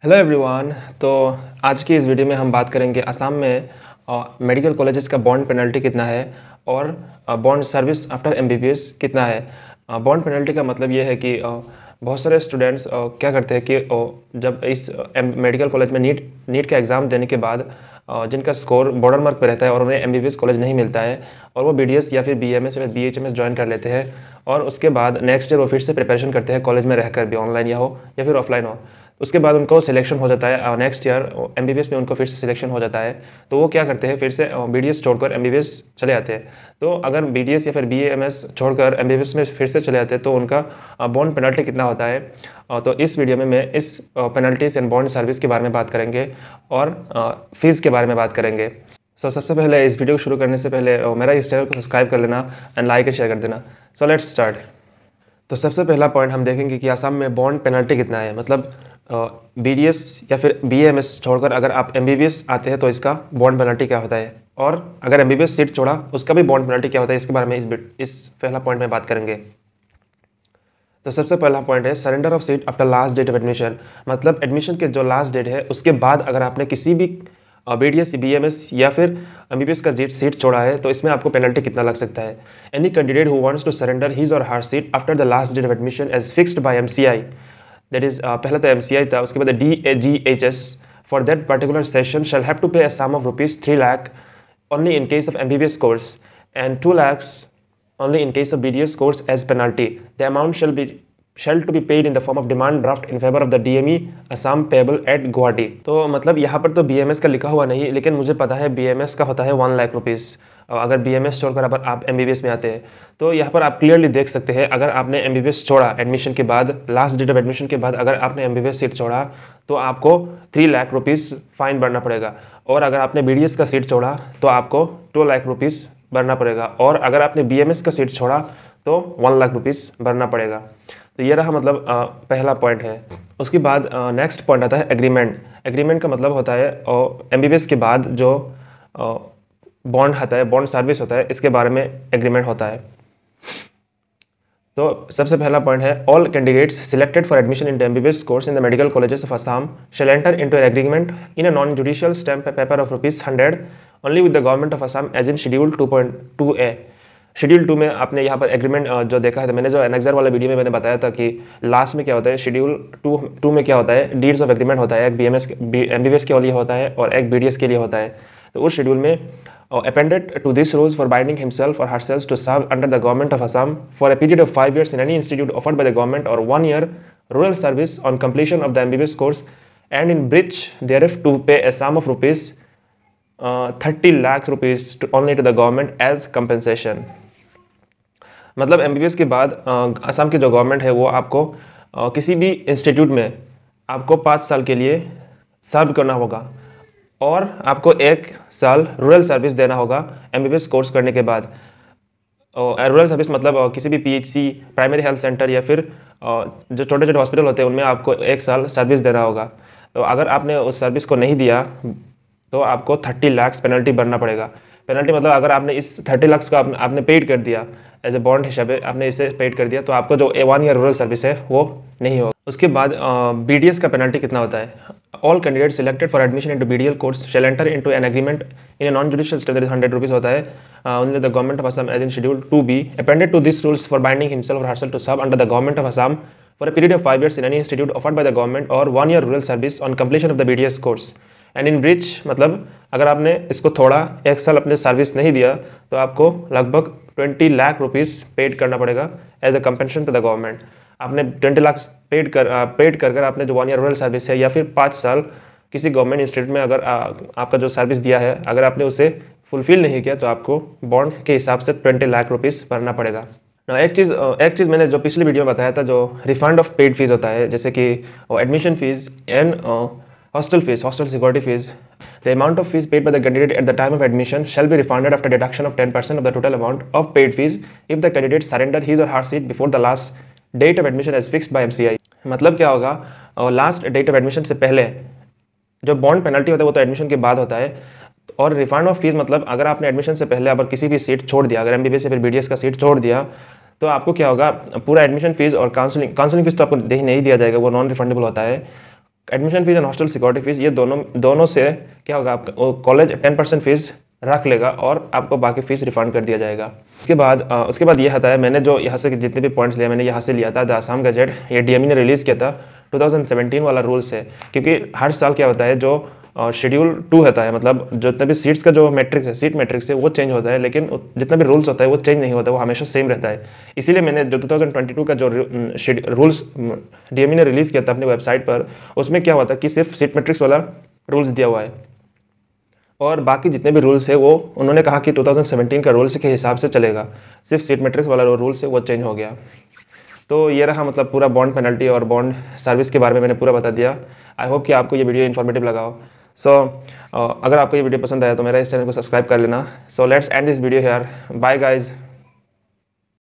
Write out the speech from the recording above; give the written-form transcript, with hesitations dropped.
Hello everyone. तो आज की इस वीडियो में हम बात करेंगे असम में मेडिकल कॉलेजेस का बॉन्ड पेनल्टी कितना है और बॉन्ड सर्विस आफ्टर एमबीबीएस कितना है। बॉन्ड पेनल्टी का मतलब ये है कि बहुत सारे स्टूडेंट्स क्या करते हैं कि जब इस मेडिकल कॉलेज में नीट का एग्ज़ाम देने के बाद जिनका स्कोर बॉर्डर मार्क पे रहता है और उन्हें एमबीबीएस कॉलेज नहीं मिलता है और वो बीडीएस या फिर बीएमएस या फिर बीएचएमएस ज्वाइन कर लेते हैं और उसके बाद नेक्स्ट ईयर वो फिर से प्रिपरेशन करते हैं कॉलेज में रहकर भी, ऑनलाइन या हो या फिर ऑफलाइन हो। उसके बाद उनको सिलेक्शन हो जाता है नेक्स्ट ईयर एमबीबीएस में उनको फिर से सिलेक्शन हो जाता है। तो वो क्या करते हैं, फिर से बीडीएस छोड़कर एमबीबीएस चले आते हैं। तो अगर बीडीएस या फिर बीएमएस छोड़कर एमबीबीएस में फिर से चले आते हैं तो उनका बॉन्ड पेनल्टी कितना होता है। तो इस वीडियो में मैं इस पेनल्टीज एंड बॉन्ड सर्विस के बारे में बात करेंगे और फीस के बारे में बात करेंगे। सबसे पहले इस वीडियो को शुरू करने से पहले मेरा इस चैनल को सब्सक्राइब कर लेना एंड लाइक एंड शेयर कर देना। So let's start. तो सबसे पहला पॉइंट हम देखेंगे कि असम में बॉन्ड पेनल्टी कितना है। मतलब बीडीएस या फिर बीएमएस छोड़कर अगर आप एमबीबीएस आते हैं तो इसका बॉन्ड पेनल्टी क्या होता है, और अगर एमबीबीएस सीट छोड़ा उसका भी बॉन्ड पेनल्टी क्या होता है, इसके बारे में इस पहला पॉइंट में बात करेंगे। तो सबसे पहला पॉइंट है surrender of seat after last date of admission. मतलब एडमिशन के जो लास्ट डेट है उसके बाद अगर आपने किसी भी बीडीएस बीएमएस या फिर एमबीबीएस का सीट छोड़ा है तो इसमें आपको पेनल्टी कितना लग सकता है। Any candidate who wants to surrender his or her seat after the last date of admission as fixed by MCI, that is पहला तो एमसीआई था, उसके बाद DAGHS for that particular session shall have to pay a sum of rupees 3 lakh only in case of MBBS course and 2 lakhs only in case of BDS course as penalty. The amount shall to be paid in the form of demand draft in favor of the DME Assam payable at Guwahati. तो मतलब यहाँ पर तो BMS का लिखा हुआ नहीं, लेकिन मुझे पता है BMS का होता है 1 लाख रुपीज़। अगर BMS छोड़कर अगर आप MBBS में आते हैं तो यहाँ पर आप क्लियरली देख सकते हैं, अगर आपने MBBS छोड़ा एडमिशन के बाद, लास्ट डेट ऑफ एडमिशन के बाद अगर आपने MBBS सीट छोड़ा तो आपको 3 लाख रुपीज़ फाइन भरना पड़ेगा, और अगर आपने BDS का सीट छोड़ा तो आपको 2 लाख रुपीज़ भरना पड़ेगा, और अगर आपने BMS का सीट छोड़ा तो 1 लाख रुपीज़ भरना पड़ेगा। तो ये रहा मतलब पहला पॉइंट है। उसके बाद नेक्स्ट पॉइंट आता है एग्रीमेंट। एग्रीमेंट का मतलब होता है एमबीबीएस के बाद जो बॉन्ड आता है, बॉन्ड सर्विस होता है, इसके बारे में एग्रीमेंट होता है। तो सबसे पहला पॉइंट है all candidates selected for admission in MBBS course in the medical colleges of Assam shall enter into an agreement in a non judicial stamp paper of ₹100 only with the government of Assam as in schedule 2.2A। Schedule 2 में आपने यहाँ पर agreement जो देखा है, मैंने जो annexure वाला वीडियो में मैंने बताया था कि लास्ट में क्या होता है, शेड्यूल 2 में क्या होता है, डीड्स ऑफ एग्रीमेंट होता है, एक एमबीबीएस के लिए होता है और एक बीडीएस के लिए होता है। तो उस शेड्यूल में appended to these rules for binding himself or herself to serve under the government of Assam for a period of 5 years in any institute offered by the government or 1 year rural service on completion of the MBBS course and in breach thereof to pay a sum of rupees 30 lakh rupees only to the government as compensation। मतलब MBBS के बाद असम की जो government है वो आपको किसी भी इंस्टीट्यूट में आपको 5 साल के लिए सर्व करना होगा और आपको 1 साल रूरल सर्विस देना होगा एमबीबीएस कोर्स करने के बाद। रूरल सर्विस मतलब किसी भी पीएचसी, प्राइमरी हेल्थ सेंटर या फिर जो छोटे छोटे हॉस्पिटल होते हैं उनमें आपको 1 साल सर्विस देना होगा। तो अगर आपने उस सर्विस को नहीं दिया तो आपको 30 लाख पेनल्टी भरना पड़ेगा। पेनल्टी मतलब अगर आपने इस 30 लाख को आपने पेड कर दिया एज ए बॉन्ड हिसाब से, आपने इसे पेड कर दिया तो आपको जो 1 ईयर रूरल सर्विस है वो नहीं होगा। उसके बाद बीडीएस का पेनल्टी कितना होता है। All candidate selected for admission into BDL course shall enter into an agreement in a non judicial state, 100 rupees होता है only the government of Assam as in schedule 2B appended to this rules for binding himself or herself to serve under the government of Assam for a period of 5 years in any institute offered by the government or 1 year rural service on completion of the BDS course and in breach. मतलब अगर आपने इसको थोड़ा 1 साल अपने service नहीं दिया तो आपको लगभग 20 लाख रुपीज़ पेड करना पड़ेगा as a compensation to the government. आपने 20 लाख पेड कर आपने जो 1 year रूरल सर्विस है या फिर 5 साल किसी गवर्नमेंट इंस्टीट्यूट में अगर आपका जो सर्विस दिया है, अगर आपने उसे फुलफिल नहीं किया तो आपको बॉन्ड के हिसाब से 20 लाख रुपीज़ भरना पड़ेगा। एक चीज़ मैंने जो पिछली वीडियो में बताया था, जो रिफंड ऑफ पेड फीस होता है, जैसे कि admission fees and hostel fees, hostel security fees. The amount of fees paid by the candidate at the time of admission shall be refunded after deduction of 10% of the total amount of paid fees if the candidate surrender his or her seat before the last date of admission as fixed by MCI. मतलब क्या होगा, last date of admission से पहले जो bond penalty होता है वो तो एडमिशन के बाद होता है, और रिफंड ऑफ फीस मतलब अगर आपने एडमिशन से पहले अगर किसी भी सीट छोड़ दिया, अगर एमबीबीएस या फिर बीडीएस का सीट छोड़ दिया तो आपको क्या होगा, पूरा एडमिशन फीस और काउंसलिंग फीस तो आपको नहीं दिया जाएगा, वो नॉन रिफंडेबल होता है। Admission fees and hostel security fees, ये दोनों से क्या होगा, आपका कॉलेज 10% फीस रख लेगा और आपको बाकी फीस रिफंड कर दिया जाएगा। उसके बाद ये आता है, मैंने जो यहाँ से जितने भी पॉइंट्स लिए मैंने यहाँ से लिया था द आसाम गजेट, ये DME ने रिलीज़ किया था 2017 वाला रूल्स है। क्योंकि हर साल क्या होता है, जो शेड्यूल 2 होता है, मतलब जितने भी सीट्स का जो मैट्रिक्स है, सीट मैट्रिक्स है, वो चेंज होता है, लेकिन जितना भी रूल्स होता है वो चेंज नहीं होता, वो हमेशा सेम रहता है। इसीलिए मैंने जो 2022 का जो रूल्स DME ने रिलीज़ किया था अपनी वेबसाइट पर, उसमें क्या हुआ था कि सिर्फ सीट मैट्रिक्स वाला रूल्स दिया हुआ है और बाकी जितने भी रूल्स है वो उन्होंने कहा कि 2017 का रूल्स के हिसाब से चलेगा, सिर्फ सीट मैट्रिक्स वाला रूल्स है वो चेंज हो गया। तो ये रहा मतलब पूरा बॉन्ड पेनल्टी और बॉन्ड सर्विस के बारे में मैंने पूरा बता दिया। आई होप कि आपको ये वीडियो इन्फॉर्मेटिव लगा हो। अगर आपको ये वीडियो पसंद आया तो मेरा इस चैनल को सब्सक्राइब कर लेना। So let's end this video here. Bye guys.